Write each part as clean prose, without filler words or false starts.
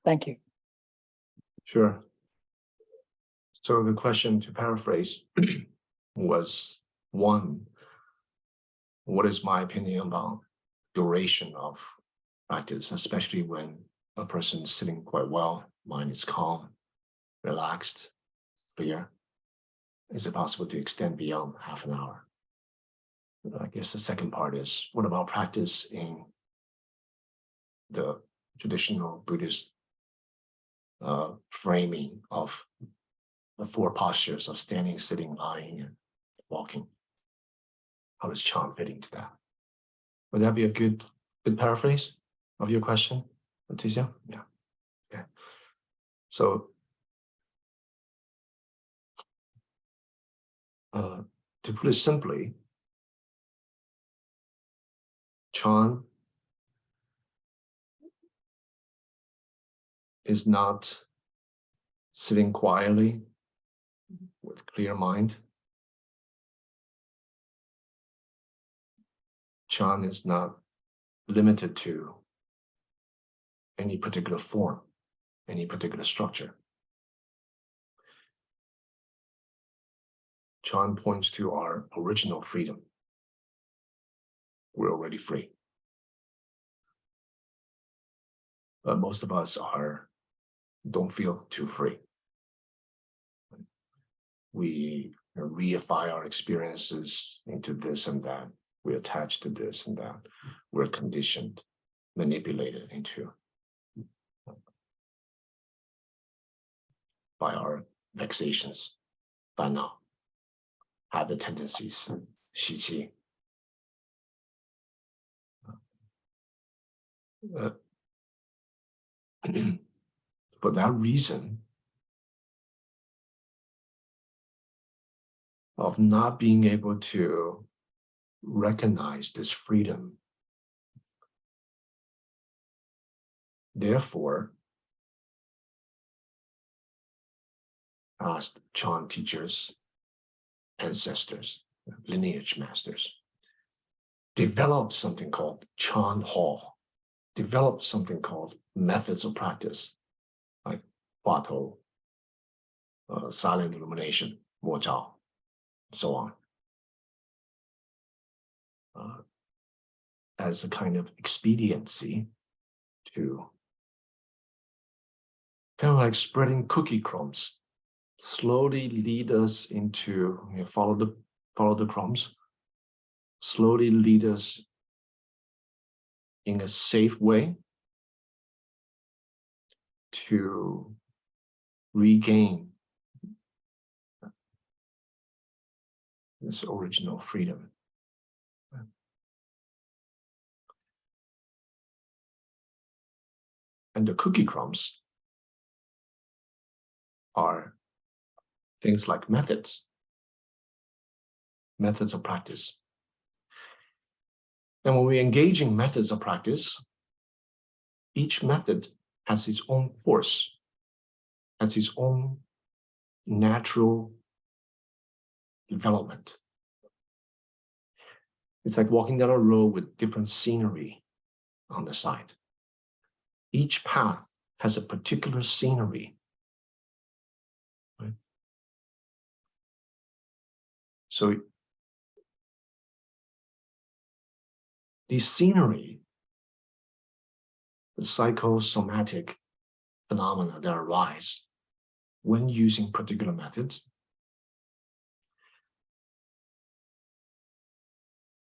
Thank you. Sure. So the question, to paraphrase, was one, what is my opinion about duration of practice, especially when a person is sitting quite well, mind is calm, relaxed, clear? Is it possible to extend beyond half an hour? I guess the second part is, what about practice in the traditional Buddhist framing of the four postures of standing, sitting, lying, and walking? How does Chan fit into that? Would that be a good paraphrase of your question, Leticia? Yeah. Okay. So to put it simply, Chan is not sitting quietly with clear mind. Chan is not limited to any particular form, any particular structure. Chan points to our original freedom. We're already free. But most of us don't feel too free. We reify our experiences into this and that. We attach to this and that. We're conditioned, manipulated into by our vexations, by now, have the tendencies, 习气. For that reason of not being able to recognize this freedom, therefore, asked Chan teachers, ancestors, lineage masters, developed something called Chan Hall, developed something called methods of practice, like Huatou, silent illumination, Mo Zhao, so on, as a kind of expediency to kind of like spreading cookie crumbs, slowly lead us into, follow the crumbs, slowly lead us in a safe way to regain this original freedom. And the cookie crumbs are things like methods of practice. And when we engage in methods of practice, each method has its own course, has its own natural development. It's like walking down a road with different scenery on the side. Each path has a particular scenery. Right? So these scenery, the psychosomatic phenomena that arise when using particular methods,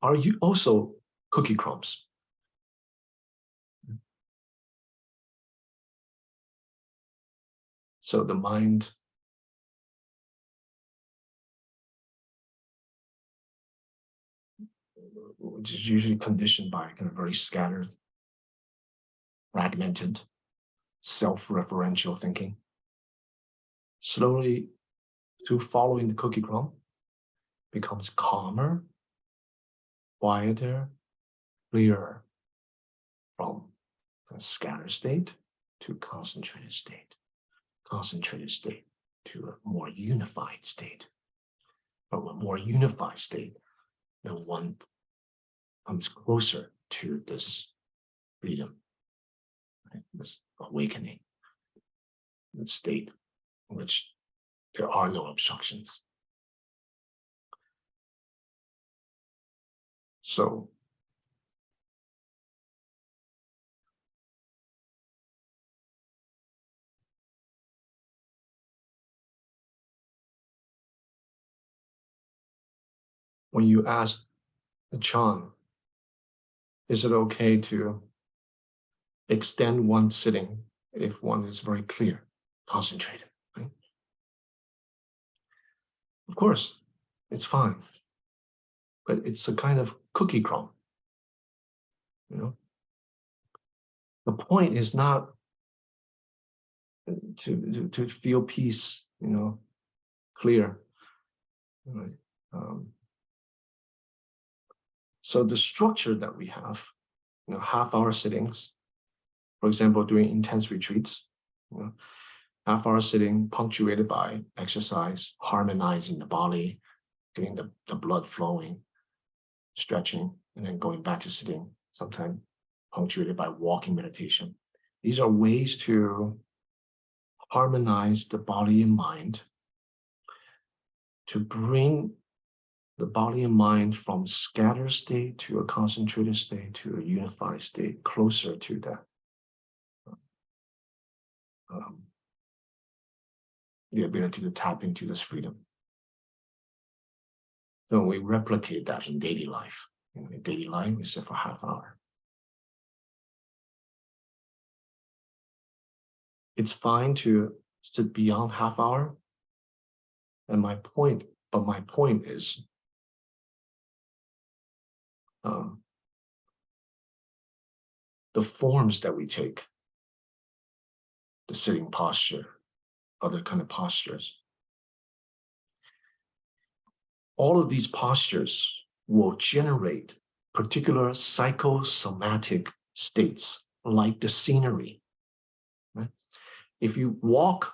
are you also cookie crumbs? So the mind which is usually conditioned by kind of very scattered, fragmented, self-referential thinking, slowly, through following the cookie crumb, becomes calmer, quieter, clearer, from a scattered state to concentrated state to a more unified state. From a more unified state, then one comes closer to this freedom, right? This awakening, state in which there are no obstructions. So when you ask the Chan, is it okay to extend one sitting if one is very clear, concentrated, right? Of course, it's fine, but it's a kind of cookie crumb, you know? The point is not to feel peace, you know, clear, right? So the structure that we have, you know, half-hour sittings, for example, during intense retreats, you know, half-hour sitting punctuated by exercise, harmonizing the body, getting the blood flowing, stretching, and then going back to sitting, sometimes punctuated by walking meditation. These are ways to harmonize the body and mind, to bring the body and mind from scattered state to a concentrated state to a unified state, closer to that. The ability to tap into this freedom. So we replicate that in daily life. In daily life, we sit for half hour. It's fine to sit beyond half hour. And my point is, the forms that we take, the sitting posture, other kind of postures, all of these postures will generate particular psychosomatic states, like the scenery. Right? If you walk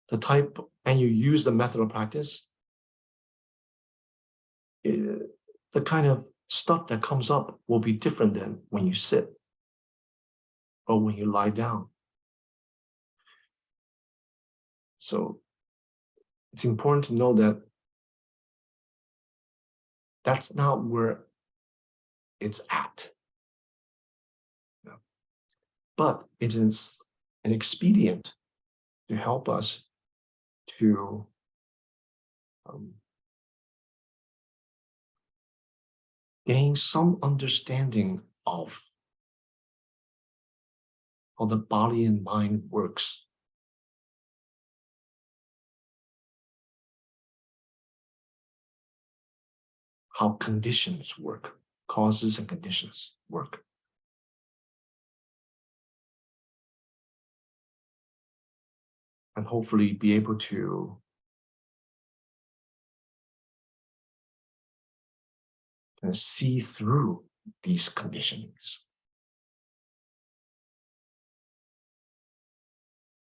the type and you use the method of practice, the kind of stuff that comes up will be different than when you sit or when you lie down. So it's important to know that that's not where it's at. But it is an expedient to help us to gain some understanding of how the body and mind works. How conditions work, causes and conditions work. And hopefully be able to see through these conditionings.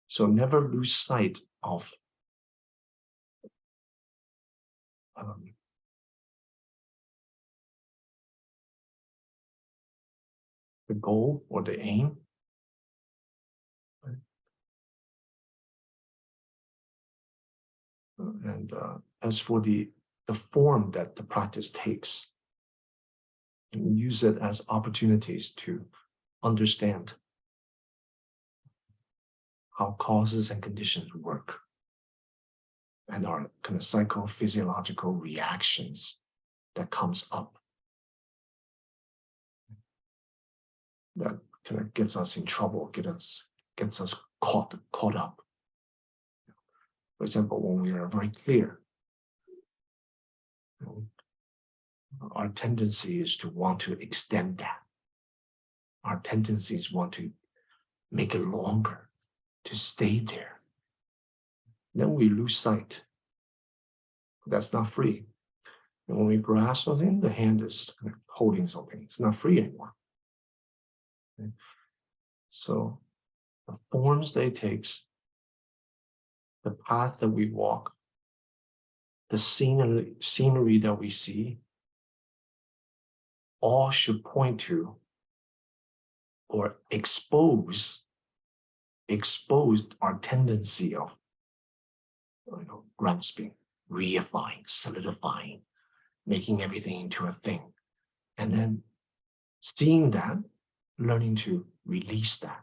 So never lose sight of the goal or the aim. And as for the form that the practice takes, and use it as opportunities to understand how causes and conditions work and our kind of psychophysiological reactions that comes up that kind of gets us in trouble, gets us caught up. For example, when we are very clear, our tendency is to want to extend that. Our tendencies want to make it longer, to stay there. Then we lose sight. That's not free. And when we grasp something, the hand is holding something. It's not free anymore. Okay? So the forms that it takes, the path that we walk, the scenery that we see, all should point to or expose exposed our tendency of grasping, reifying, solidifying, making everything into a thing. And then seeing that, learning to release that.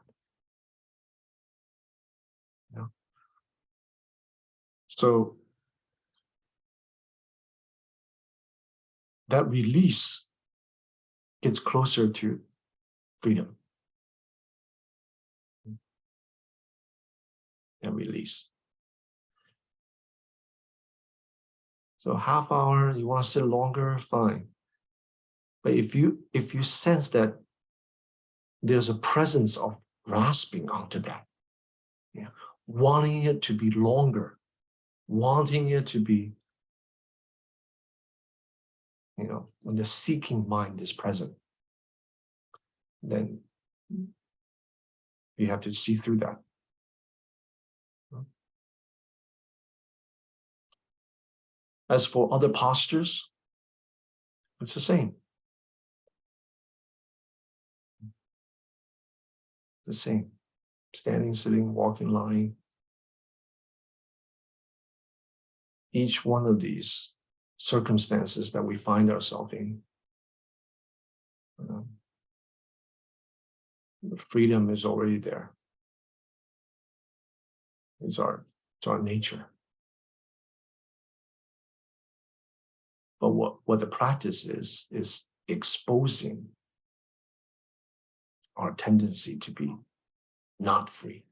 So that release gets closer to freedom. And release. So half hour, you want to sit longer, fine. But if you sense that there's a presence of grasping onto that, wanting it to be longer, wanting it to be, when the seeking mind is present, then you have to see through that. As for other postures, it's the same. The same. Standing, sitting, walking, lying. Each one of these circumstances that we find ourselves in, the freedom is already there. It's our nature. But what the practice is exposing our tendency to be not free.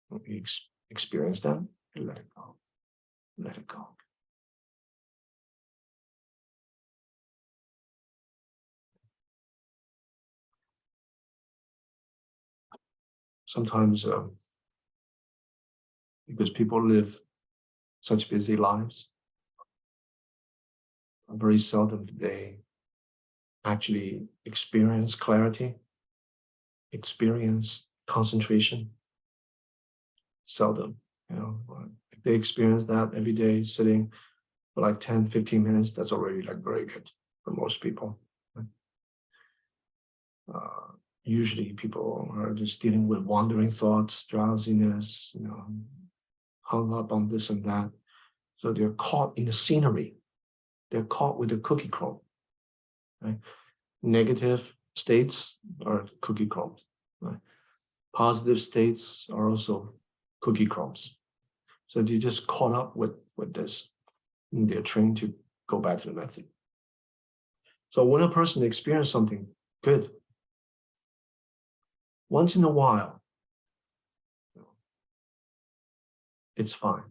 When we experience that, let it go. Let it go. Sometimes, because people live such busy lives, very seldom do they actually experience clarity, experience concentration. Seldom, if they experience that every day, sitting for like 10, 15 minutes, that's already like very good for most people. Usually people are just dealing with wandering thoughts, drowsiness, hung up on this and that. So they're caught in the scenery. They're caught with the cookie crumb. Right? Negative states are cookie crumbs. Right? Positive states are also cookie crumbs. So they're just caught up with this. And they're trained to go back to the method. So when a person experiences something good, once in a while, it's fine.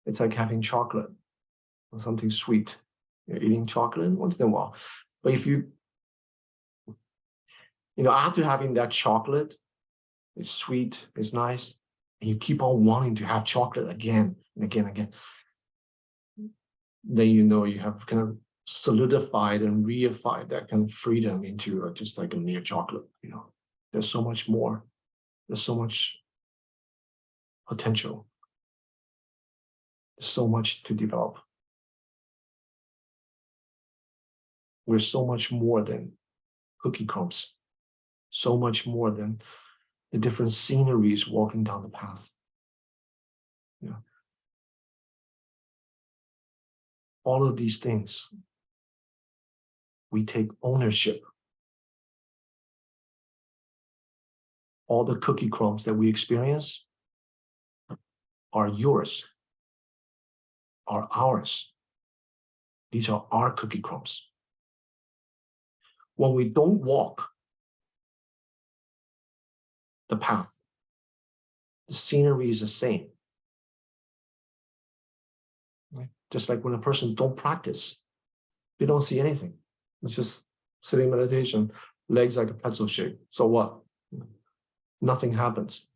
It's like having chocolate or something sweet. You're eating chocolate once in a while. But if after having that chocolate, it's sweet, it's nice, and you keep on wanting to have chocolate again and again and again, then you have kind of solidified and reified that kind of freedom into just like a mere chocolate. There's so much more. There's so much potential. There's so much to develop. We're so much more than cookie crumbs, so much more than the different sceneries walking down the path. All of these things, we take ownership. All the cookie crumbs that we experience are yours, are ours. These are our cookie crumbs. When we don't walk the path, the scenery is the same. Right? Just like when a person don't practice, they don't see anything. It's just sitting meditation, legs like a pretzel shape. So what? Nothing happens.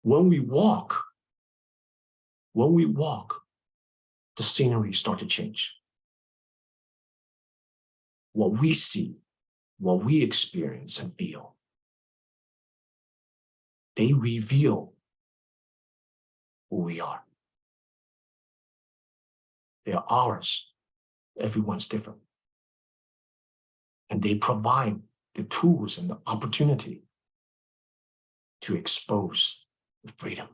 When we walk, the scenery starts to change. What we see, what we experience and feel, they reveal who we are. They are ours. Everyone's different. And they provide the tools and the opportunity to expose the freedom.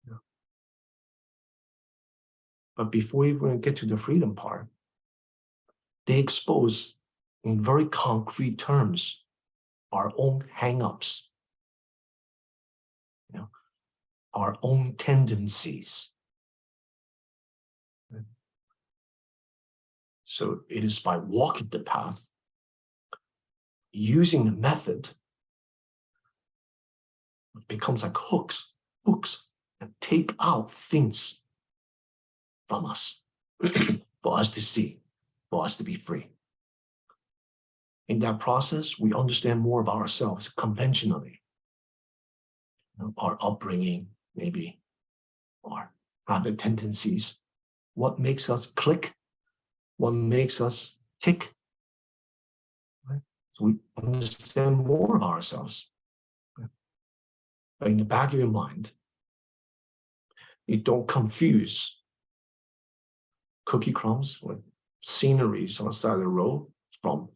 Yeah. But before we even get to the freedom part, they expose in very concrete terms our own hang-ups, our own tendencies. So it is by walking the path, using the method, it becomes like hooks, and take out things from us for us to see, for us to be free. In that process, we understand more about ourselves conventionally. Our upbringing, maybe, or habit tendencies, what makes us click, what makes us tick. Right? So we understand more about ourselves. Right? But in the back of your mind, you don't confuse cookie crumbs with sceneries on the side of the road from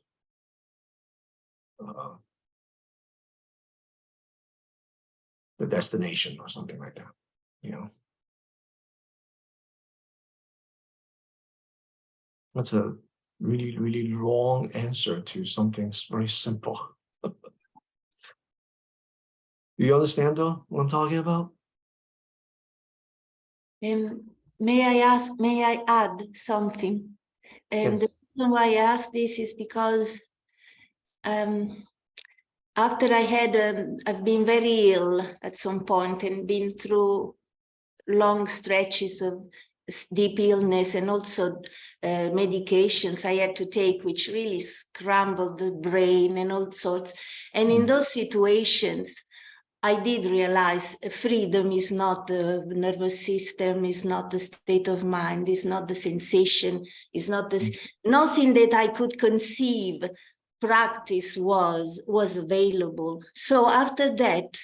the destination or something like that, That's a really, really long answer to something very simple. Do you understand though what I'm talking about? May I add something? And Yes. the reason why I ask this is because after I've been very ill at some point and been through long stretches of deep illness and also medications I had to take, which really scrambled the brain and all sorts. And in those situations, I did realize freedom is not the nervous system, is not the state of mind, is not the sensation, is not this, nothing that I could conceive practice was available. So after that,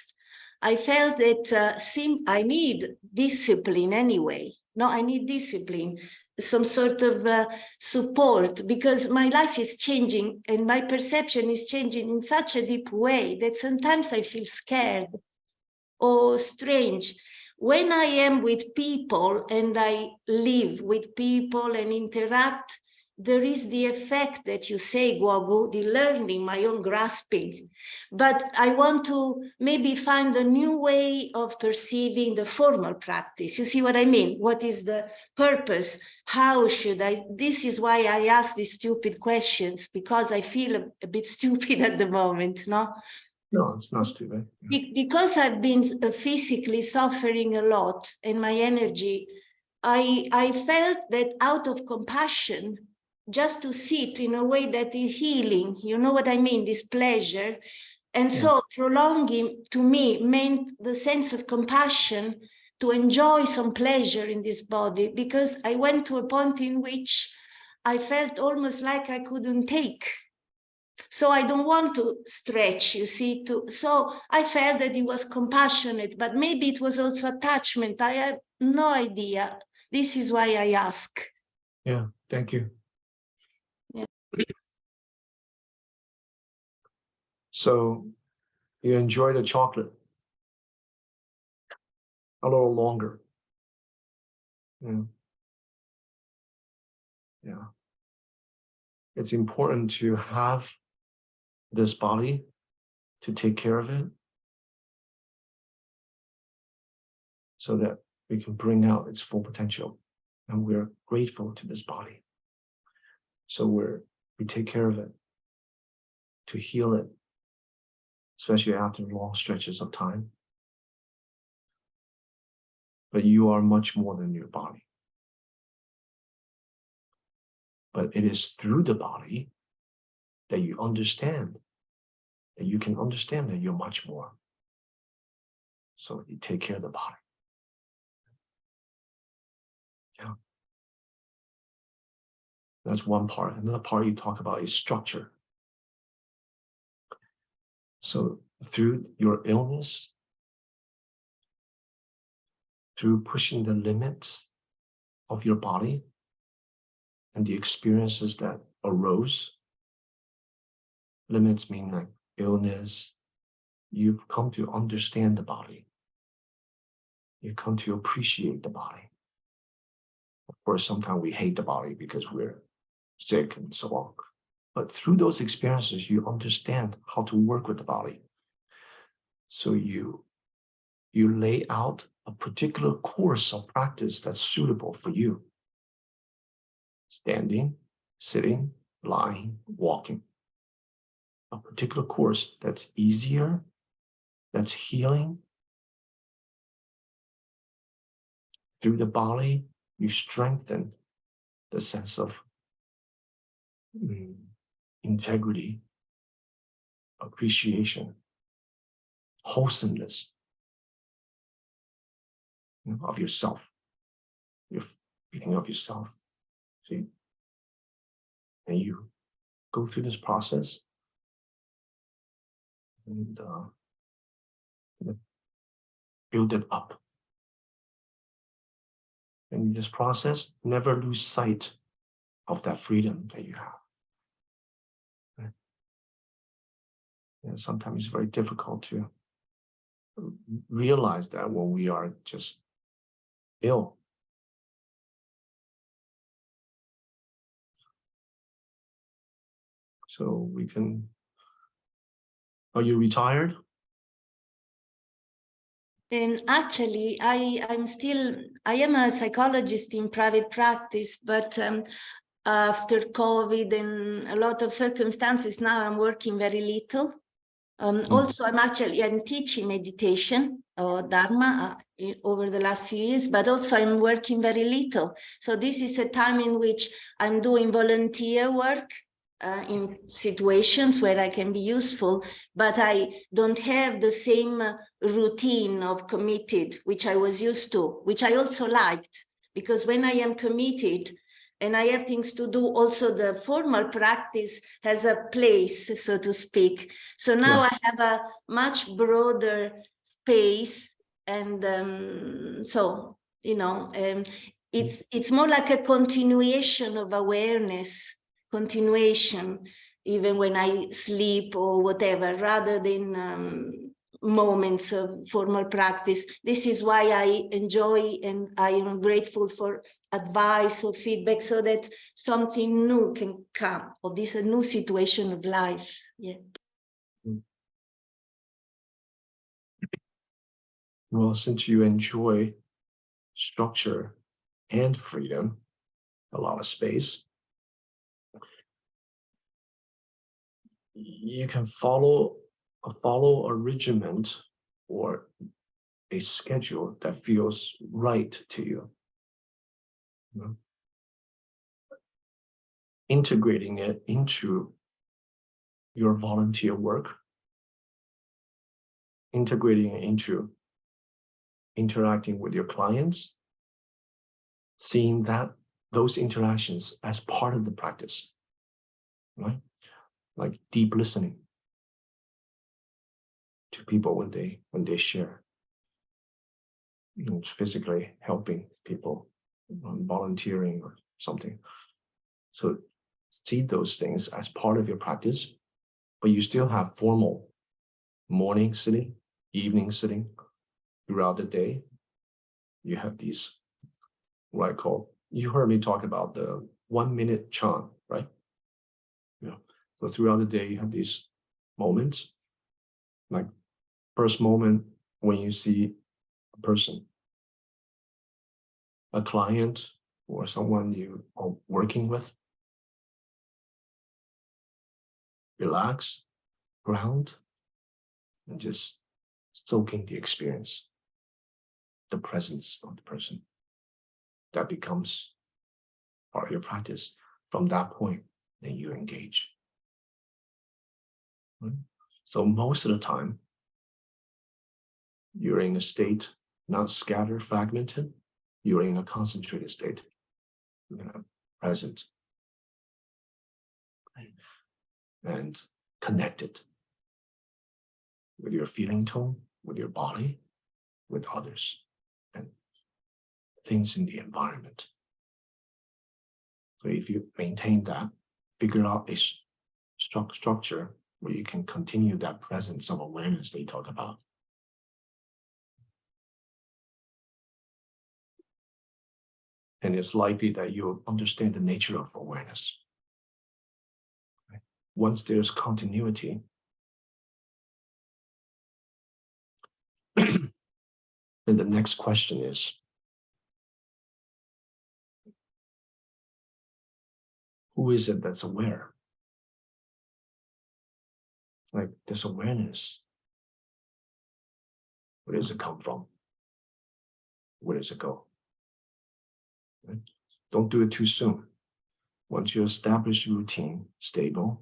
I felt that I need discipline anyway. No, I need discipline, some sort of support, because my life is changing and my perception is changing in such a deep way that sometimes I feel scared or strange. When I am with people and I live with people and interact, there is the effect that you say, Guo Gu, the learning, my own grasping. But I want to maybe find a new way of perceiving the formal practice. You see what I mean? What is the purpose? How should I? This is why I ask these stupid questions, because I feel a bit stupid at the moment, no? No, it's not stupid. Because I've been physically suffering a lot and my energy, I felt that out of compassion, just to sit in a way that is healing, you know what I mean, this pleasure. And so prolonging to me meant the sense of compassion to enjoy some pleasure in this body, because I went to a point in which I felt almost like I couldn't take. So I don't want to stretch, you see, so I felt that it was compassionate, but maybe it was also attachment. I have no idea. This is why I ask. Yeah, thank you. Yeah. So you enjoy the chocolate a little longer. Yeah. It's important to have this body, to take care of it, so that we can bring out its full potential. And we're grateful to this body. So we take care of it to heal it, especially after long stretches of time. But you are much more than your body. But it is through the body that you understand, that you can understand that you're much more. So you take care of the body. Yeah. That's one part. Another part you talk about is structure. So through your illness, through pushing the limits of your body, and the experiences that arose. Limits mean like illness. You've come to understand the body. You come to appreciate the body. Of course, sometimes we hate the body because we're sick and so on. But through those experiences, you understand how to work with the body. So you lay out a particular course of practice that's suitable for you. Standing, sitting, lying, walking. A particular course that's easier, that's healing. Through the body, you strengthen the sense of integrity, appreciation, wholesomeness of yourself, your feeling of yourself. See? And you go through this process and build it up. And in this process, never lose sight of that freedom that you have. Right? And sometimes it's very difficult to realize that when we are just ill. So we can. Are you retired? And actually, I am a psychologist in private practice, but after COVID and a lot of circumstances, now I'm working very little. Also, I'm teaching meditation or Dharma over the last few years, but also I'm working very little. So this is a time in which I'm doing volunteer work in situations where I can be useful, but I don't have the same routine of committed, which I was used to, which I also liked, because when I am committed and I have things to do, also the formal practice has a place, so to speak. So now I have a much broader space, and so, it's more like a continuation of awareness, even when I sleep or whatever, rather than moments of formal practice. This is why I enjoy and I am grateful for advice or feedback, so that something new can come, or this a new situation of life. Yeah. Well, since you enjoy structure and freedom, a lot of space, you can follow a regiment or a schedule that feels right to you. Integrating it into your volunteer work, integrating it into interacting with your clients, seeing those interactions as part of the practice, right? Like deep listening to people when they share, physically helping people, volunteering or something. So see those things as part of your practice, but you still have formal morning sitting, evening sitting throughout the day. You have these, what I call, you heard me talk about the 1 minute chant, right? So throughout the day, you have these moments, like first moment when you see a person, a client, or someone you are working with. Relax, ground, and just soaking the experience, the presence of the person. That becomes part of your practice. From that point, then you engage. Right? So most of the time, you're in a state not scattered, fragmented. You're in a concentrated state, present, and connected with your feeling tone, with your body, with others, and things in the environment. So if you maintain that, figure out a structure where you can continue that presence of awareness they talk about. And it's likely that you'll understand the nature of awareness. Once there's continuity, then the next question is, who is it that's aware? Like this awareness, where does it come from? Where does it go? Right? Don't do it too soon. Once you establish routine, stable,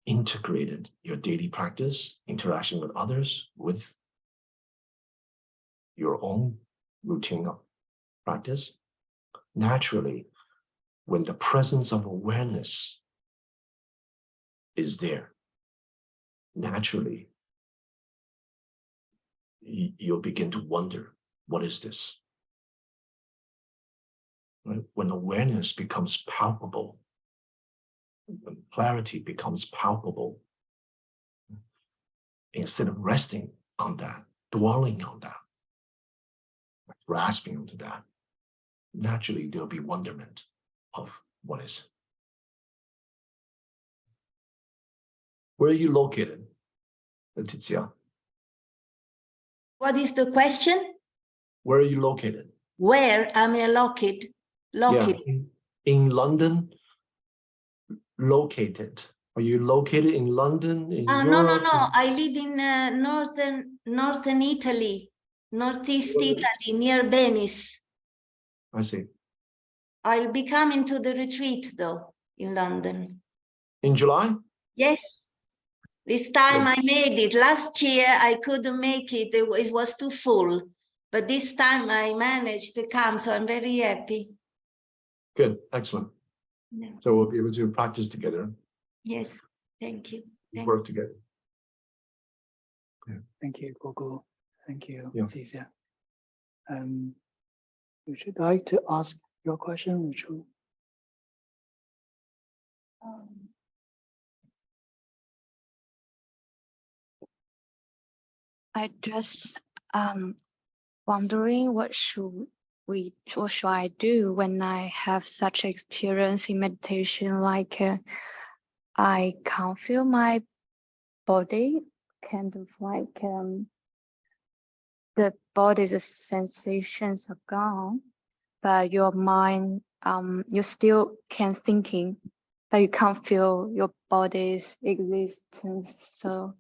integrated your daily practice, interaction with others, with your own routine of practice, naturally, when the presence of awareness is there, naturally, you'll begin to wonder, what is this? Right? When awareness becomes palpable, when clarity becomes palpable, instead of resting on that, dwelling on that, grasping onto that, naturally there'll be wonderment of what is. Where are you located, Leticia? What is the question? Where are you located? Where am I located? Yeah, in London, located. Are you located in London, in Europe? No. I live in northern Italy, northeast Italy, near Venice. I see. I'll be coming to the retreat though, in London. In July? Yes. This time I made it. Last year I couldn't make it. It was too full. But this time I managed to come, so I'm very happy. Good, excellent. Yeah. So we'll be able to practice together. Yes, thank you. Work together. Yeah. Thank you, Guo Gu. Thank you, Yeah. Cecilia. Would you like to ask your question, Richard? I just wondering what should I do when I have such experience in meditation, like I can't feel my body, kind of like the body's sensations are gone, but your mind, you still can thinking, but you can't feel your body's existence. So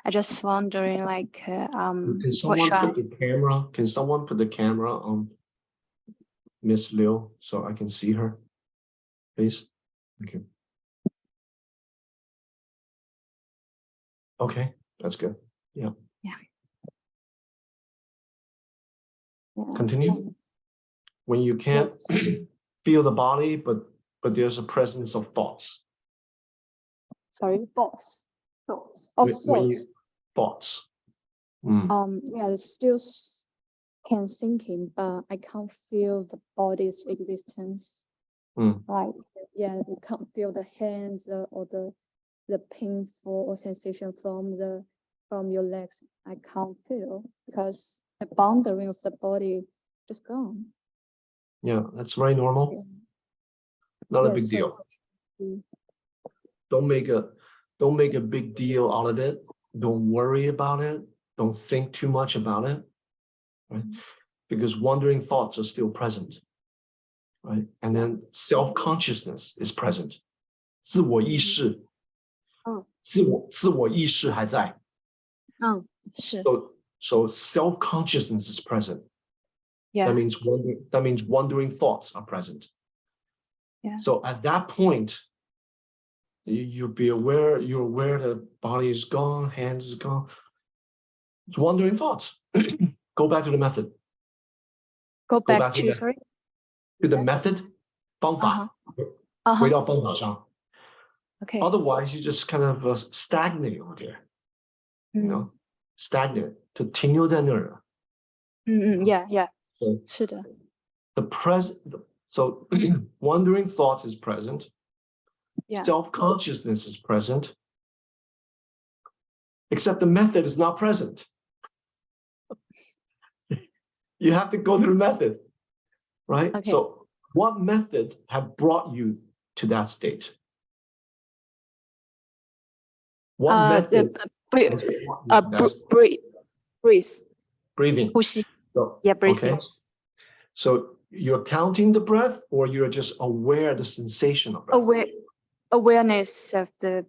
I just wondering, like, Can someone put the camera? Can someone put the camera on Miss Liu so I can see her, please? Thank you. Okay, that's good. Yeah. Yeah. Continue. When you can't feel the body, but there's a presence of thoughts. Sorry, thoughts. Oh, thoughts. Thoughts. Yeah, it's still can thinking, but I can't feel the body's existence. Like, yeah, you can't feel the hands or the painful or sensation from your legs. I can't feel because the boundary of the body just gone. Yeah, that's very normal. Yeah. Not a big deal. Don't make a big deal out of it. Don't worry about it. Don't think too much about it, right? Because wandering thoughts are still present, right? And then self-consciousness is present. 自我意识还在。是。So self-consciousness is present. Yeah. That means wandering thoughts are present. Yeah. So at that point, you're aware the body is gone, hands is gone. It's wandering thoughts. Go back to the method. Go back to sorry? To the method, 方法。回到方法上。Okay. Otherwise, you just kind of stagnate over there. You know, stagnate. 就停留在那儿了。Yeah. 是的。So wandering thoughts is present. Yeah. Self-consciousness is present. Except the method is not present. You have to go through the method, right? Okay. So what method have brought you to that state? What method breathe, has brought you to that state? breathe. Breathing. 呼吸. So, Yeah, breathing. okay. So you're counting the breath, or you're just aware of the sensation of breath? Awareness of the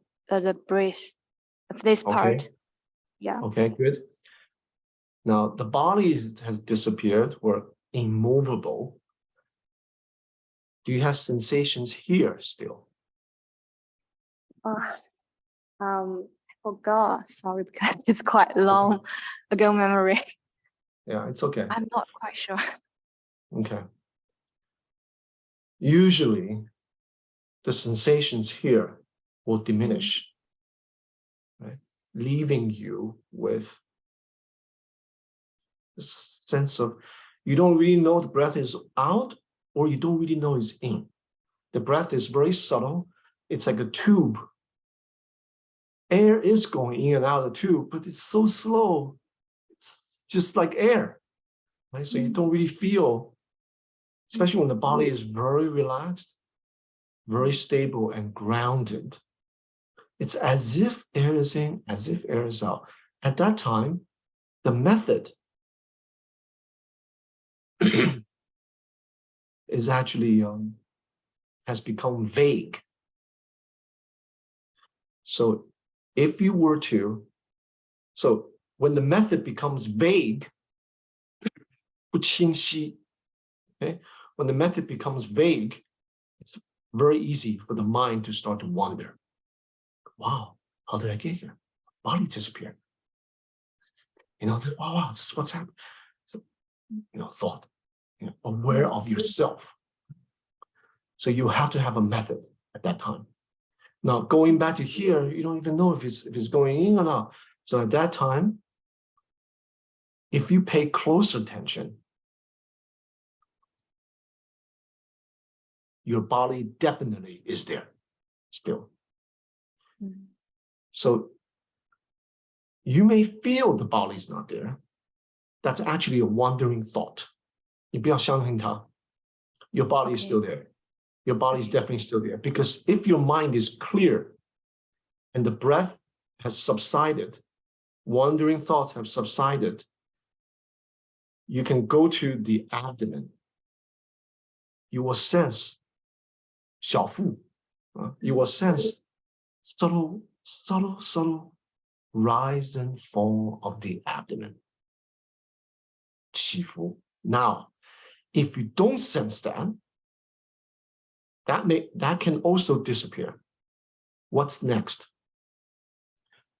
breath, of this Okay. part. Yeah. Okay, good. Now the body has disappeared, or immovable. Do you have sensations here still? I forgot. Sorry, because it's quite long ago memory. Yeah, it's okay. I'm not quite sure. Okay. Usually, the sensations here will diminish, right? Leaving you with this sense of you don't really know the breath is out, or you don't really know it's in. The breath is very subtle. It's like a tube. Air is going in and out of the tube, but it's so slow. It's just like air, right? So you don't really feel, especially when the body is very relaxed, very stable and grounded. It's as if air is in, as if air is out. At that time, the method is actually has become vague. So if you were to, so when the method becomes vague, 不清晰, okay? When the method becomes vague, it's very easy for the mind to start to wander. Wow, how did I get here? Body disappeared. You know, wow, this is what's happened. So, you know, thought, you know, aware of yourself. So you have to have a method at that time. Now, going back to here, you don't even know if it's going in or not. So at that time, if you pay close attention, your body definitely is there still. So you may feel the body's not there. That's actually a wandering thought. 你不要相信它. Your body is still there. Your body is definitely still there. Because if your mind is clear and the breath has subsided, wandering thoughts have subsided, you can go to the abdomen. You will sense 小腹. You will sense subtle rise and fall of the abdomen. 起伏. Now, if you don't sense that, that can also disappear. What's next?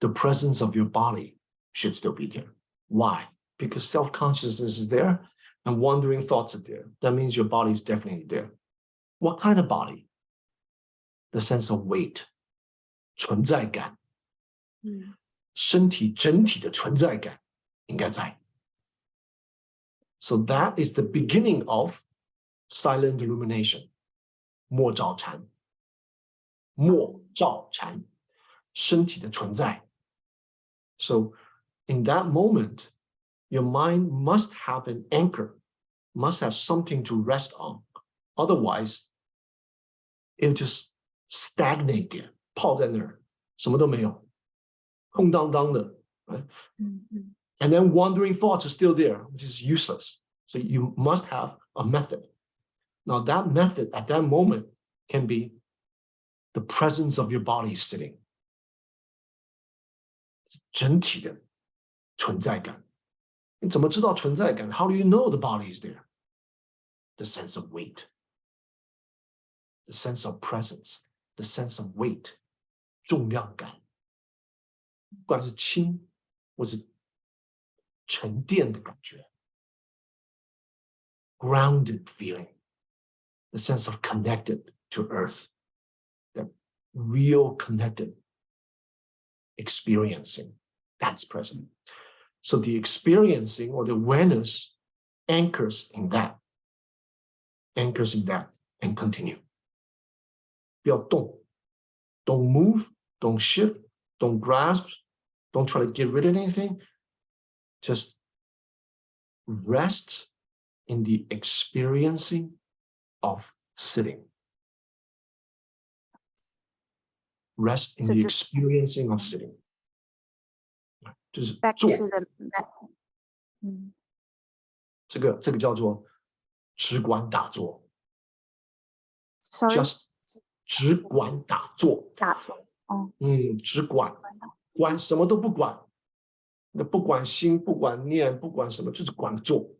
The presence of your body should still be there. Why? Because self-consciousness is there and wandering thoughts are there. That means your body is definitely there. What kind of body? The sense of weight, 存在感. 身体整体的存在感应该在. So that is the beginning of silent illumination. 莫照禅. 莫照禅. 身体的存在. So in that moment, your mind must have an anchor, must have something to rest on. Otherwise, it'll just stagnate there, 泡在那儿, 什么都没有, 空荡荡的, right? And then wandering thoughts are still there, which is useless. So you must have a method. Now that method at that moment can be the presence of your body sitting. 整体的存在感. 你怎么知道存在感? How do you know the body is there? The sense of weight, the sense of presence, the sense of weight, 重量感. 不管是轻或是沉淀的感觉. Grounded feeling, the sense of connected to earth, that real connected experiencing, that's present. So the experiencing or the awareness anchors in that. anchors in that, and continue. 不要动 Don't move, don't shift, don't grasp, don't try to get rid of anything. Just rest in the experiencing of sitting. Rest in So the just- experiencing of sitting. 就是 Back 做 to the back. 这个叫做只管打坐 Sorry. just 只管打坐打坐。只管管什么都不管，那不管心不管念不管什么，就是管坐。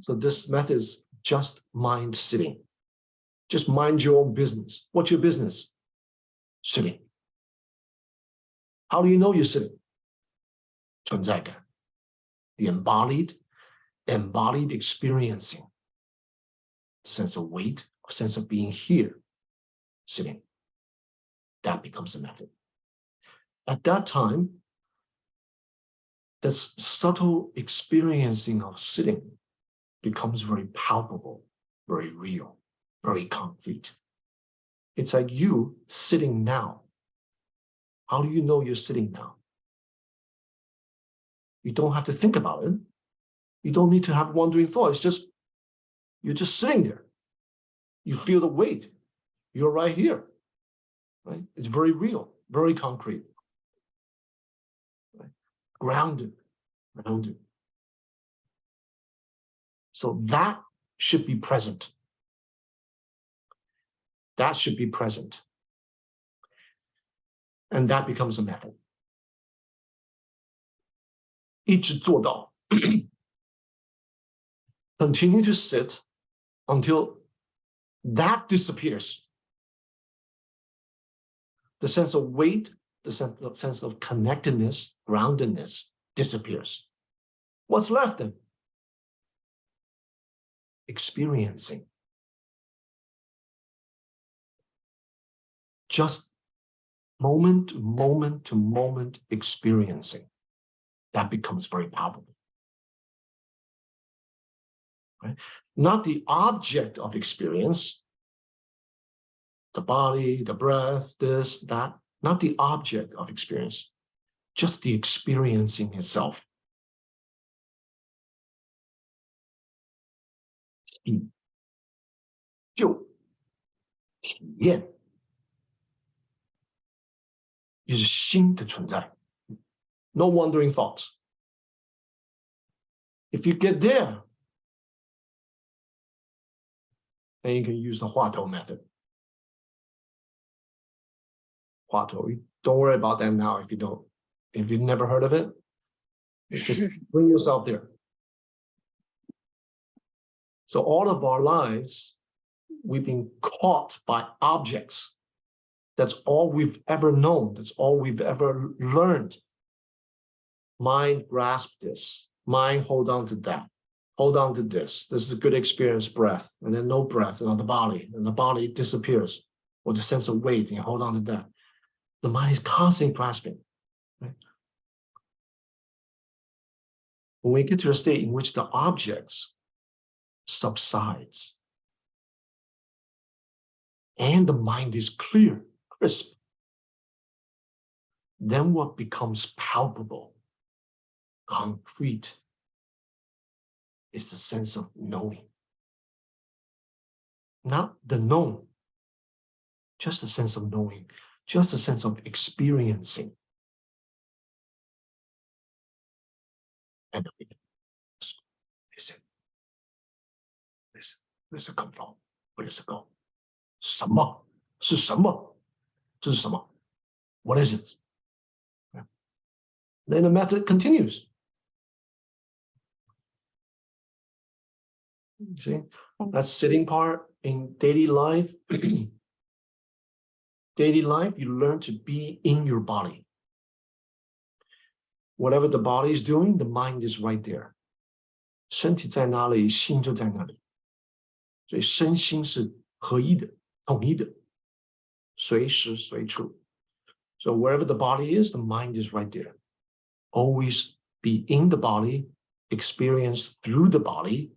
So this method is just mind sitting. Just mind your own business. What's your business? Sitting. How do you know you're sitting? 存在感 The embodied experiencing. Sense of weight, sense of being here, sitting. That becomes a method. At that time, this subtle experiencing of sitting becomes very palpable, very real, very concrete. It's like you sitting now. How do you know you're sitting now? You don't have to think about it. You don't need to have wandering thoughts. You're just sitting there. You feel the weight. You're right here. Right? It's very real, very concrete. Right? Grounded. So that should be present. That should be present. And that becomes a method. 一直做到 continue to sit until that disappears. The sense of weight, the sense of connectedness, groundedness disappears. What's left then? Experiencing. Just moment to moment experiencing. That becomes very palpable. Right? Not the object of experience, the body, the breath, this, that, not the object of experience, just the experiencing itself. 就体验就是心的存在 No wandering thoughts. If you get there, then you can use the 话头 method. 话头, don't worry about that now if you've never heard of it. Just bring yourself there. So all of our lives, we've been caught by objects. That's all we've ever known. That's all we've ever learned. Mind grasp this. Mind hold on to that. Hold on to this. This is a good experience, breath. And then no breath, and the body disappears. Or the sense of weight, and you hold on to that. The mind is constantly grasping. Right? When we get to a state in which the objects subsides, and the mind is clear, crisp, then what becomes palpable, concrete, is the sense of knowing. Not the known, just the sense of knowing, just a sense of experiencing. And listen, come from, where does it go? 什么是什么？这是什么？ What is it? Then the method continues. See, that sitting part in daily life. Daily life, you learn to be in your body. Whatever the body is doing, the mind is right there. 身体在哪里，心就在哪里。所以身心是合一的，统一的，随时随处。So wherever the body is, the mind is right there. Always be in the body, experience through the body,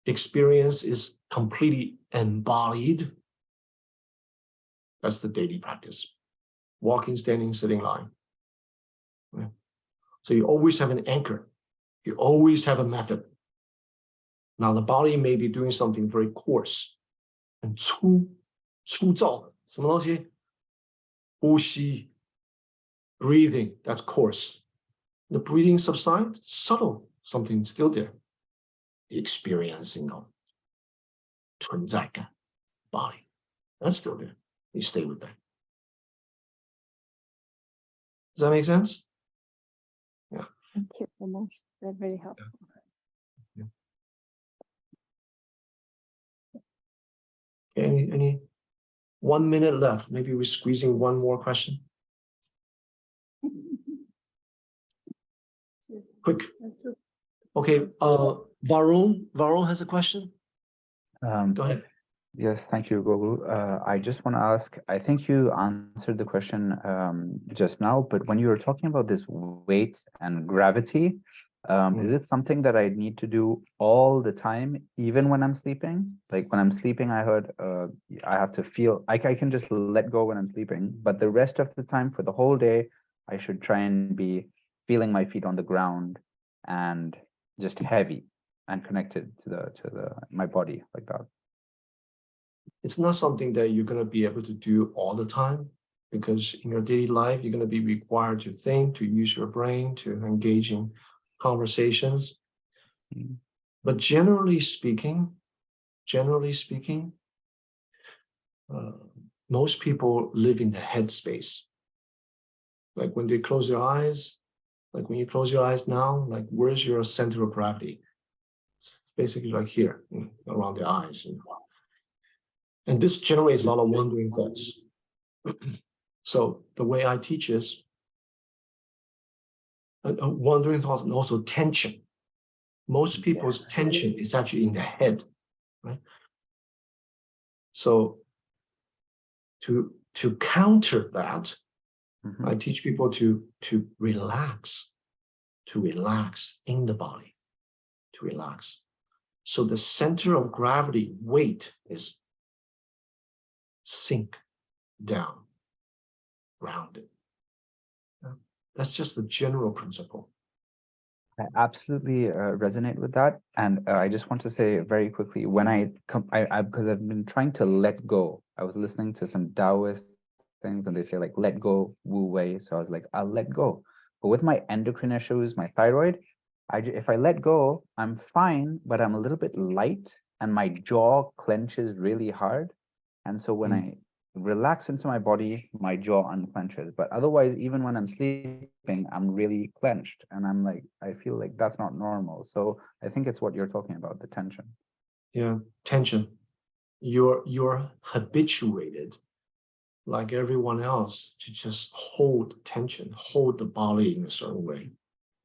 experience is completely embodied. That's the daily practice. Walking, standing, sitting, lying. Right? So you always have an anchor. You always have a method. Now the body may be doing something very coarse and 粗糙，什么东西？呼吸 breathing, that's coarse. The breathing subsides, subtle, something still there. The experiencing of 存在感 body, that's still there. You stay with that. Does that make sense? Yeah. Thank you so much. That's really helpful. Yeah. Okay, any 1 minute left. Maybe we're squeezing one more question. Quick. Okay, Varun has a question. Go ahead. Yes, thank you, Guo Gu. I just want to ask, I think you answered the question just now, but when you were talking about this weight and gravity, is it something that I need to do all the time, even when I'm sleeping? Like when I'm sleeping, I heard I have to feel, I can just let go when I'm sleeping, but the rest of the time for the whole day, I should try and be feeling my feet on the ground and just heavy and connected to my body like that. It's not something that you're going to be able to do all the time, because in your daily life, you're going to be required to think, to use your brain, to engage in conversations. But generally speaking, most people live in the head space. Like when they close their eyes, like when you close your eyes now, like where's your center of gravity? It's basically like here, around the eyes. And this generates a lot of wandering thoughts. So the way I teach is wandering thoughts and also tension. Most people's tension is actually in the head, right? So to counter that, I teach people to relax in the body, to relax. So the center of gravity, weight, is sink down, grounded. That's just the general principle. I absolutely resonate with that, and I just want to say very quickly, when because I've been trying to let go. I was listening to some Taoist things, and they say like let go, Wu Wei. So I was like, I'll let go. But with my endocrine issues, my thyroid, if I let go, I'm fine, but I'm a little bit light, and my jaw clenches really hard. And so when I relax into my body, my jaw unclenches. But otherwise, even when I'm sleeping, I'm really clenched, and I'm like, I feel like that's not normal. So I think it's what you're talking about, the tension. Yeah, tension. You're habituated, like everyone else, to just hold tension, hold the body in a certain way,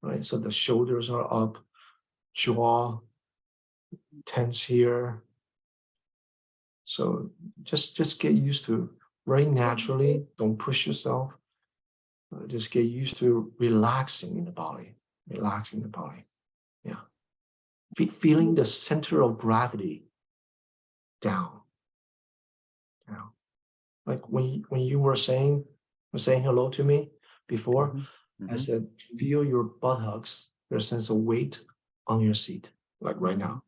right? So the shoulders are up, jaw tense here. So just get used to very naturally. Don't push yourself. Just get used to relaxing in the body, relaxing the body. Yeah, feeling the center of gravity down. Down. Like when you were saying hello to me before, I said, feel your buttocks, your sense of weight on your seat, like right now.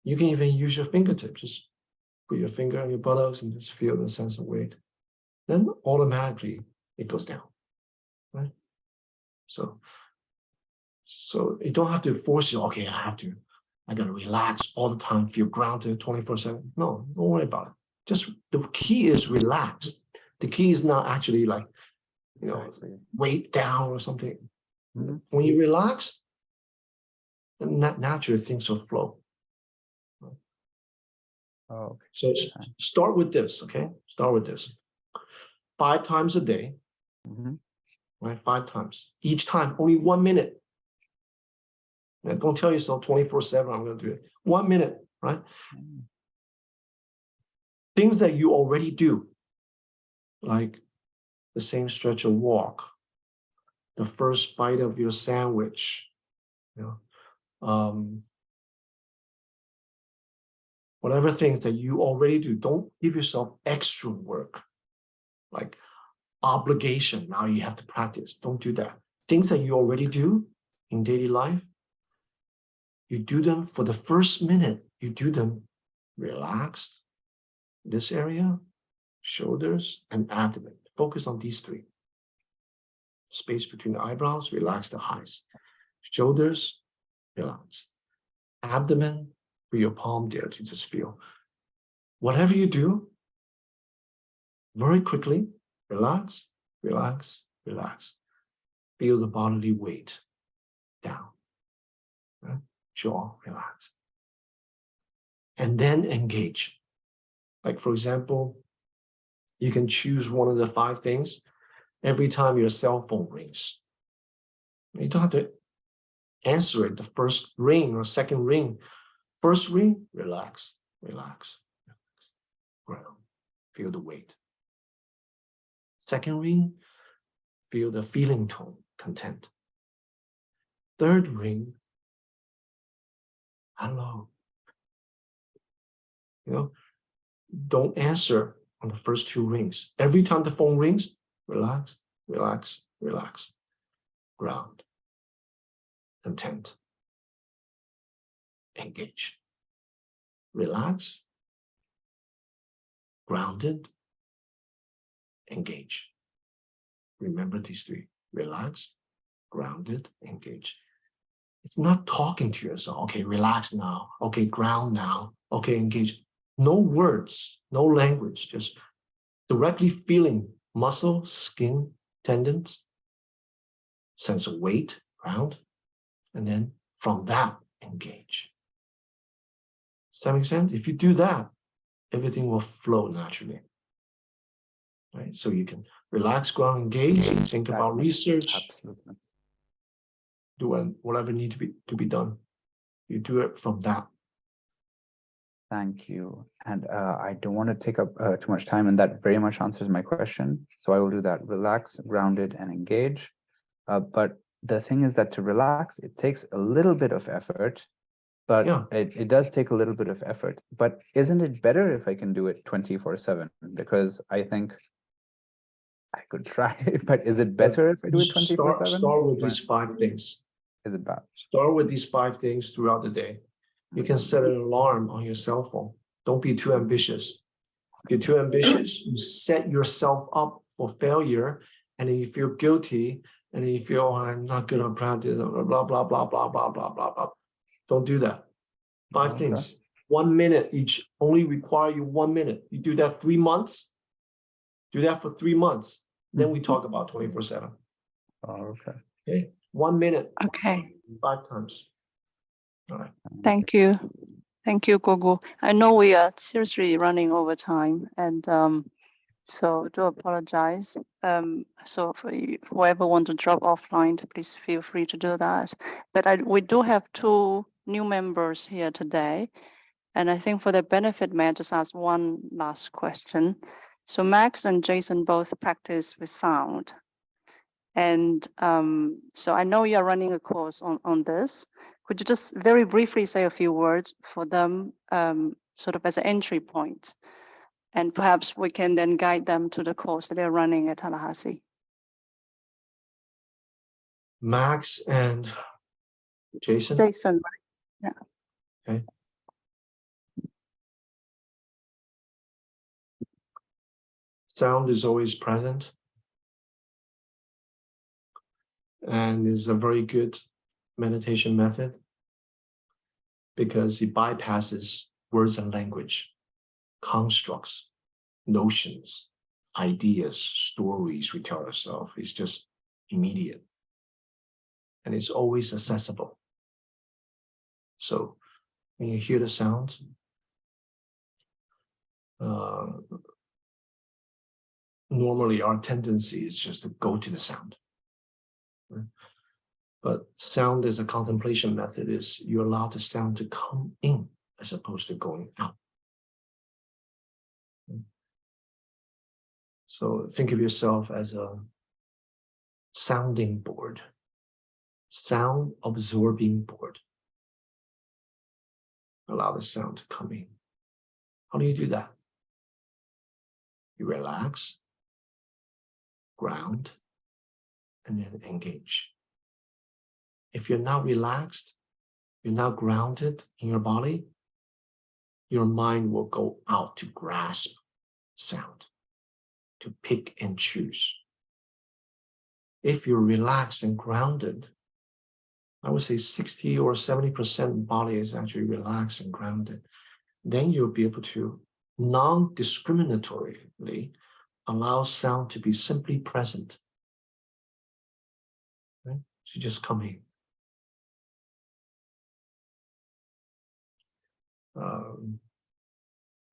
You can even use your fingertips. Just put your finger on your buttocks and just feel the sense of weight. Then automatically it goes down, right? So you don't have to force it. Okay, I gotta relax all the time, feel grounded 24/7. No, don't worry about it. Just the key is relax. The key is not actually like, weight down or something. When you relax, then naturally things will flow. Oh, okay. So start with this, okay? Start with this. 5 times a day, right? 5 times. Each time, only 1 minute. And don't tell yourself 24/7, I'm going to do it. 1 minute, right? Things that you already do, like the same stretch of walk, the first bite of your sandwich, Whatever things that you already do, don't give yourself extra work, like obligation. Now you have to practice. Don't do that. Things that you already do in daily life, you do them for the first minute. You do them relaxed. This area, shoulders, and abdomen. Focus on these three. Space between the eyebrows, relax the eyes. Shoulders, relax. Abdomen, put your palm there to just feel. Whatever you do, very quickly, relax, relax, relax. Feel the bodily weight down. Right? Jaw, relax. And then engage. Like, for example, you can choose one of the 5 things every time your cell phone rings. You don't have to answer it the first ring or second ring. First ring, relax, relax, relax. Ground. Feel the weight. Second ring, feel the feeling tone, content. Third ring, hello. You know, don't answer on the first 2 rings. Every time the phone rings, relax, relax, relax. Ground. Content. Engage. Relax. Grounded. Engage. Remember these 3. Relax, grounded, engage. It's not talking to yourself. Okay, relax now. Okay, ground now. Okay, engage. No words, no language, just directly feeling muscle, skin, tendons, sense of weight, ground, and then from that, engage. Does that make sense? If you do that, everything will flow naturally. Right? So you can relax, ground, engage, think about research, Absolutely. do whatever needs to be done. You do it from that. Thank you. And I don't want to take up too much time, and that very much answers my question. So I will do that. Relax, grounded, and engage. But the thing is that to relax, it takes a little bit of effort, but Yeah. it does take a little bit of effort. But isn't it better if I can do it 24/7? Because I think I could try, but is it better if I do it 24/7? Start with these 5 things. Is it bad? Start with these 5 things throughout the day. You can set an alarm on your cell phone. Don't be too ambitious. If you're too ambitious, you set yourself up for failure, and then you feel guilty, and then you feel, oh, I'm not good on practice, blah, blah, blah, blah, blah, blah, blah, blah. Don't do that. 5 things. 1 minute each. Only require you 1 minute. You do that 3 months. Do that for 3 months. Then we talk about 24/7. Oh, okay. Okay. 1 minute. Okay, 5 times. All right. thank you. Thank you, Guo Gu. I know we are seriously running over time, and so do apologize. So for whoever want to drop offline, please feel free to do that. But we do have 2 new members here today, and I think for their benefit, may I just ask one last question? So Max and Jason both practice with sound. And so I know you're running a course on this. Could you just very briefly say a few words for them, sort of as an entry point? And perhaps we can then guide them to the course that they're running at Tallahassee. Max and Jason. Jason, yeah. Okay. Sound is always present and is a very good meditation method because it bypasses words and language, constructs, notions, ideas, stories we tell ourselves. It's just immediate and it's always accessible. So when you hear the sound, normally our tendency is just to go to the sound. But sound as a contemplation method is you allow the sound to come in as opposed to going out. So think of yourself as a sounding board, sound absorbing board. Allow the sound to come in How do you do that? You relax, ground, and then engage. If you're not relaxed, you're not grounded in your body, your mind will go out to grasp sound, to pick and choose. If you're relaxed and grounded, I would say 60 or 70% body is actually relaxed and grounded, then you'll be able to non-discriminatorily allow sound to be simply present. Right? So just come in.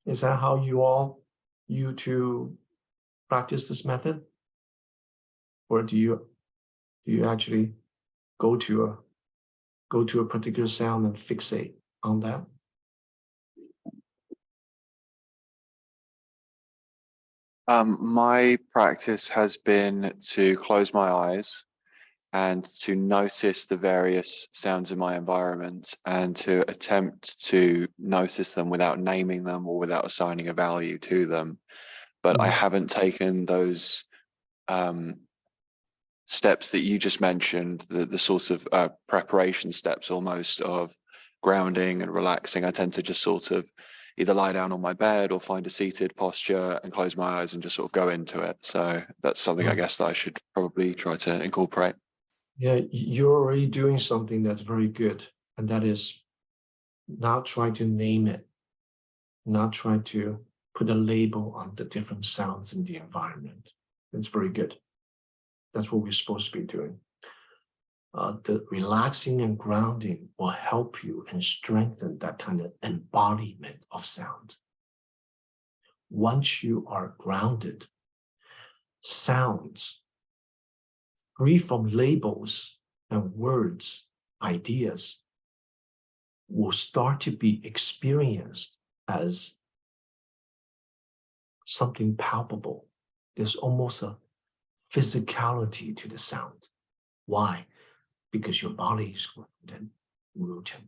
Is that how you two practice this method? Or do you actually go to a particular sound and fixate on that? My practice has been to close my eyes and to notice the various sounds in my environment and to attempt to notice them without naming them or without assigning a value to them. But I haven't taken those steps that you just mentioned, the sort of preparation steps almost of grounding and relaxing. I tend to just sort of either lie down on my bed or find a seated posture and close my eyes and just sort of go into it. So that's something I guess that I should probably try to incorporate. Yeah, you're already doing something that's very good, and that is not try to name it, not try to put a label on the different sounds in the environment. It's very good. That's what we're supposed to be doing. The relaxing and grounding will help you and strengthen that kind of embodiment of sound. Once you are grounded, sounds free from labels and words, ideas, will start to be experienced as something palpable. There's almost a physicality to the sound. Why? Because your body is grounded, rooted.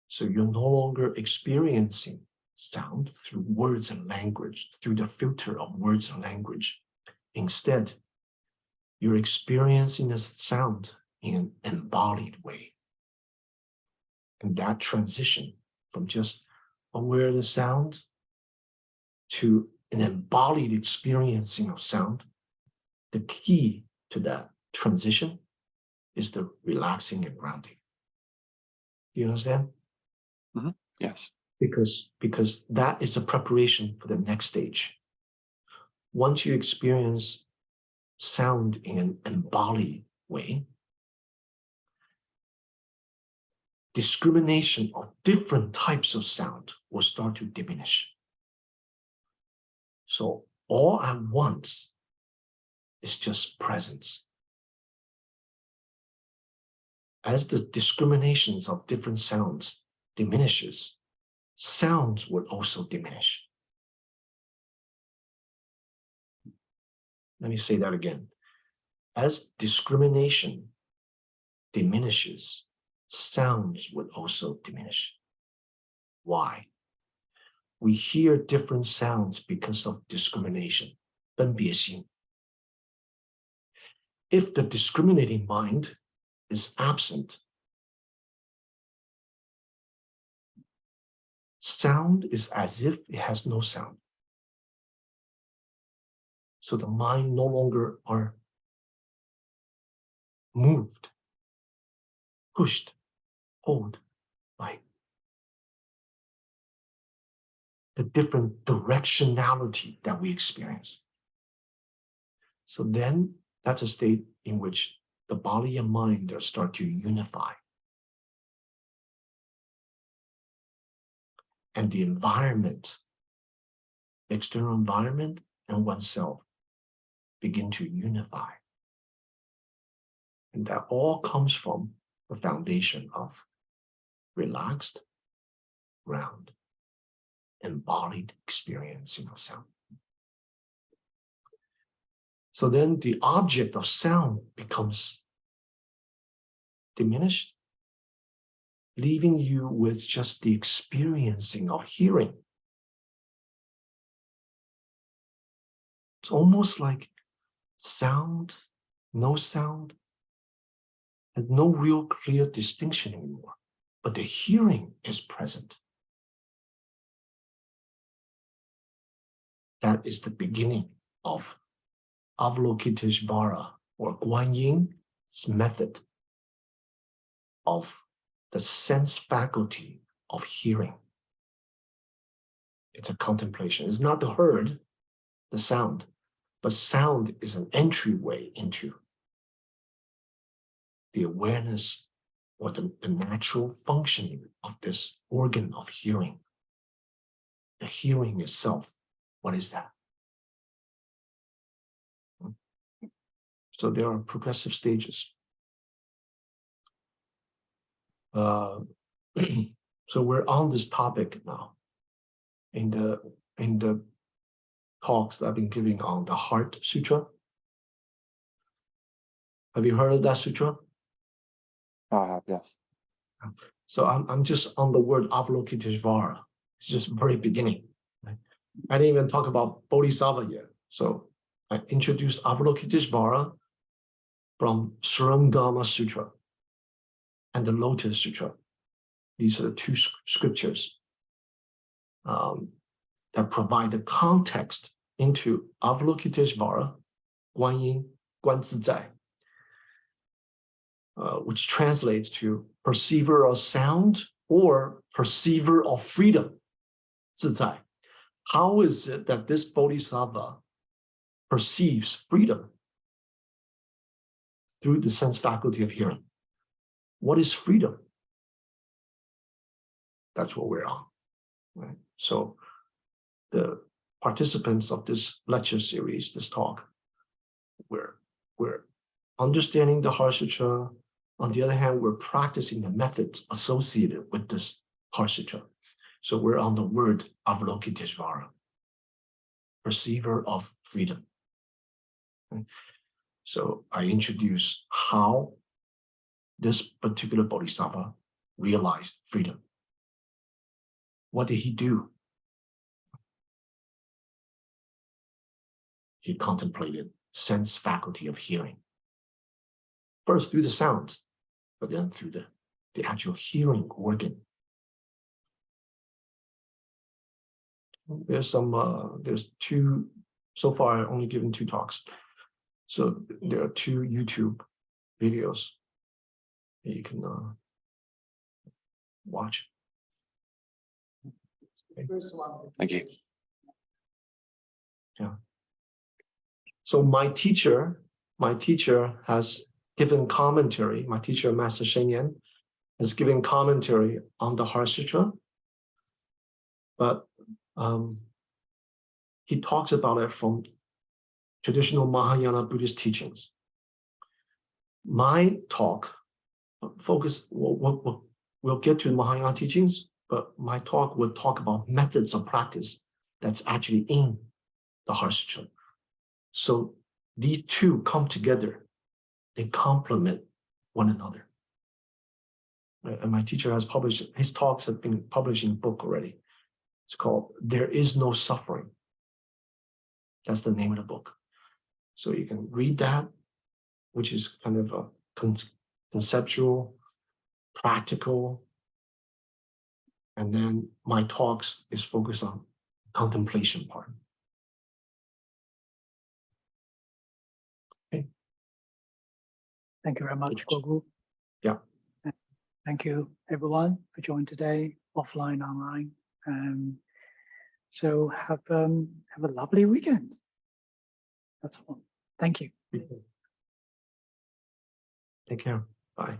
So you're no longer experiencing sound through words and language, through the filter of words and language. Instead, you're experiencing the sound in an embodied way. And that transition from just aware of the sound to an embodied experiencing of sound, the key to that transition is the relaxing and grounding. Do you understand? Mm-hmm. Yes. Because that is a preparation for the next stage. Once you experience sound in an embodied way, discrimination of different types of sound will start to diminish. So all at once is just presence. As the discriminations of different sounds diminishes, sounds will also diminish. Let me say that again. As discrimination diminishes, sounds will also diminish. Why? We hear different sounds because of discrimination, 分别心. If the discriminating mind is absent, sound is as if it has no sound. So the mind no longer are moved, pushed, pulled by the different directionality that we experience. So then that's a state in which the body and mind are start to unify. And the environment, external environment and oneself begin to unify. And that all comes from the foundation of relaxed, ground, embodied experiencing of sound. So then the object of sound becomes diminished leaving you with just the experiencing of hearing. It's almost like sound, no sound, and no real clear distinction anymore, but the hearing is present. That is the beginning of Avalokiteshvara, or Guan Yin's method of the sense faculty of hearing. It's a contemplation. It's not the heard, the sound, but sound is an entryway into the awareness or the natural functioning of this organ of hearing. The hearing itself, what is that? So there are progressive stages. So we're on this topic now in the talks that I've been giving on the Heart Sutra. Have you heard of that sutra? I have, yes. So I'm just on the word Avalokiteshvara. It's just very beginning. Right? I didn't even talk about Bodhisattva yet. So I introduced Avalokiteshvara from Srangama Sutra and the Lotus Sutra. These are the two scriptures that provide the context into Avalokiteshvara, Guan Yin, Guan Zizai, which translates to perceiver of sound or perceiver of freedom, Zizai. How is it that this Bodhisattva perceives freedom? Through the sense faculty of hearing. What is freedom? That's what we're on. Right? So the participants of this lecture series, this talk, we're understanding the Heart Sutra. On the other hand, we're practicing the methods associated with this Heart Sutra. So we're on the word Avalokiteshvara, perceiver of freedom. Okay? So I introduce how this particular Bodhisattva realized freedom. What did he do? He contemplated sense faculty of hearing. First through the sound, but then through the actual hearing organ. There's two, so far I've only given 2 talks. So there are 2 YouTube videos that you can watch. Okay. Thank you. Yeah. So my teacher has given commentary. My teacher, Master Shen Yan, has given commentary on the Heart Sutra, but he talks about it from traditional Mahayana Buddhist teachings. My talk focus, we'll get to Mahayana teachings, but my talk will talk about methods of practice that's actually in the Heart Sutra. So these two come together, they complement one another. And my teacher has published, his talks have been published in a book already. It's called There Is No Suffering. That's the name of the book. So you can read that, which is kind of a conceptual, practical, and then my talks is focused on contemplation part. Okay. Thank you very much, Guo Gu. Yeah. Thank you, everyone, for joining today, offline, online. So have a lovely weekend. That's all. Thank you. Take care. Bye.